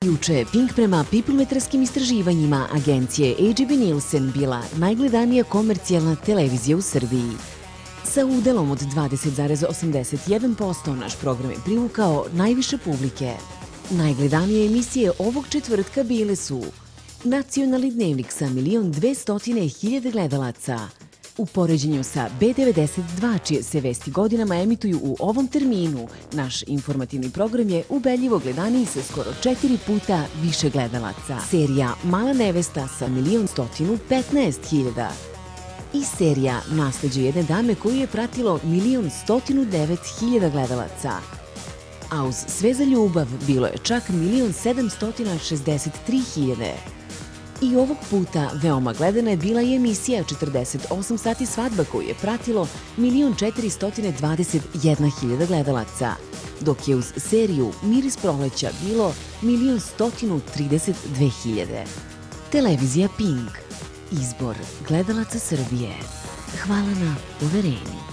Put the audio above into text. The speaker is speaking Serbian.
Juče je Pink prema Peoplemetarskim istraživanjima agencije AGB Nielsen bila najgledanija komercijalna televizija u Srbiji. Sa udelom od 20,81% naš program je privukao najviše publike. Najgledanije emisije ovog četvrtka bile su Nacionalni dnevnik sa 1.200.000 gledalaca. U poređenju sa B92, čije se vesti godinama emituju u ovom terminu, naš informativni program je ubedljivo gledaniji sa skoro 4 puta više gledalaca. Serija Mala nevesta sa 1.115.000 i serija Nasleđe jedne dame koju je pratilo 1.109.000 gledalaca. A uz Sve za ljubav bilo je čak 1.763.000. I ovog puta veoma gledana je bila i emisija 48 sati svadba koju je pratilo 1.421.000 gledalaca, dok je uz seriju Miris proleća bilo 1.132.000. Televizija Pink, izbor gledalaca Srbije. Hvala na poverenju.